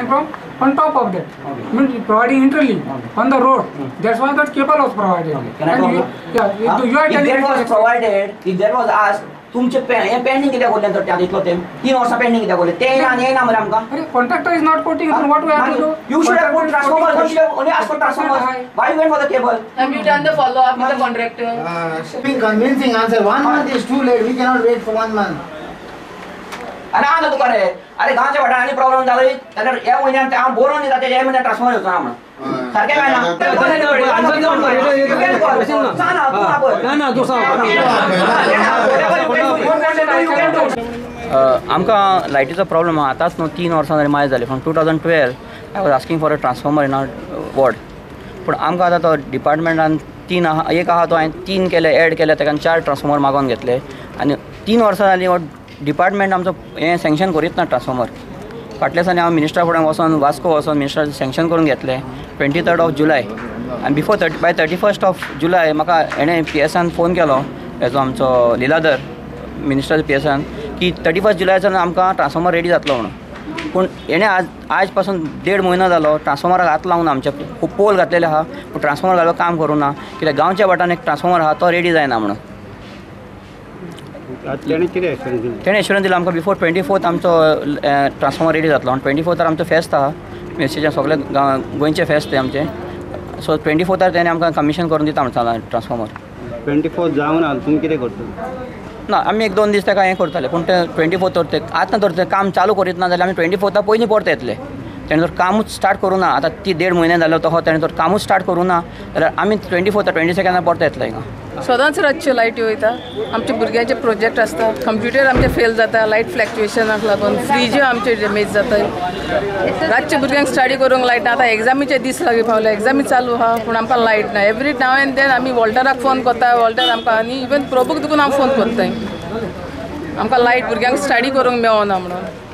from on top of that, means providing interlink on the road. That's why that cable was provided. Can I And talk? you are If telling that was provided, if that was asked, तुमचे pending कित्याक उरलें तर त्या दितलो ते 3 वर्सां pending कित्याक उरलें ते आनी येना मरे आमकां. Contractor is not putting it, then what we have to do? You should have put transformer. You should have only asked for transformer. Why you went for the cable? Have you done the follow up with the contractor? Convincing answer. 1 month is too late. We cannot wait for 1 month. अरे हांगा तुका रे अरे गांवच्या वाठारांत आनी problem जालो जाल्यार ह्या म्हयन्यान हांव बरोवन दिता तेजे ह्या म्हयन्यान ट्रान्सफॉर्मर येवचो ना म्हणून सारकें काय ना आमकां लायटीचो प्रॉब्लम आहा आतांच न्हू 3 वर्सां जालीं मायज जाली from 2012 I was asking for a transformer in our ward पूण आमकां आतां तो डिपार्टमेंटान 3 आहा एक आहा तो हांवें 3 केले एड केले ताका 4 ट्रान्सफॉर्मर मागोवन घेतले आनी 3 वर्सां जालीं हो डिपार्टमेंट आमचो हें सँक्शन करीत ना ट्रान्सफॉर्मर फाटल्या दिसांनी हांव मिनिस्टरा फुडें वचोन वास्को वचोन मिनिस्टराचें सँक्शन करून घेतलें 23rd of July आनी before by 31st of July म्हाका हेणें PSन फोन केलो हेजो आमचो लिलाधर मिनिस्टराचो PSन की 31st जुलायच्यान आमकां ट्रान्सफॉर्मर रेडी जातलो म्हणून पूण हेणें आज पासून 1.5 म्हयनो जालो ट्रान्सफॉर्मराक हात लावून ना आमचे पोल घातलेले आहा पूण ट्रान्सफॉर्मर घालपाक काम करूं ना कित्याक गांवच्या वाठारांत एक ट्रान्सफॉर्मर आहा तो रेडी जायना म्हणून तेणें एश्युरन्स दिला आमकां बिफोर 24th आमचो ट्रान्सफॉर्मर रेडी जातलो आनी 24th आमचो फेस्त आहा मेसेजान सगळे गोंयचे फेस्त ते आमचे सो 24th तेणें आमकां कमिशन करून दिता म्हणटा ट्रान्सफॉर्मर 24th जावन आहा तुमी कितें करता ना आमी 1-2 दीस ताका हें करताले पूण ते 24th तर ते आतां तर ते काम चालू करीत ना जाल्यार आमी 24th पयलीं परत येतले तेणें तर कामूच स्टार्ट करूं ना आतां ती 1.5 म्हयने जालो तो तेणें तर कामूच स्टार्ट करूं ना जाल्यार आमी 24th 22nd परत येतले हिंगा सदांच रातच्यो लायटी वयता आमच्या भुरग्यांचे प्रोजेक्ट आसता कंप्युटर आमचे फेल जाता लायट फ्लॅक्च्युएशनाक लागून फ्रिज्यो आमचे डॅमेज जाता रातचे भुरग्यांक स्टडी करूंक लायट आतां एग्जामीचे दीस लागीं पावले एग्जामी चालू आहा पूण आमकां लायट ना एवरी नाव एंड देन आमी वॉल्टराक फोन करता वॉल्टर आमकां आनी इवन प्रभूक देखून हांव फोन करताय आमकां लायट भुरग्यांक स्टडी करूंक मेळना म्हणून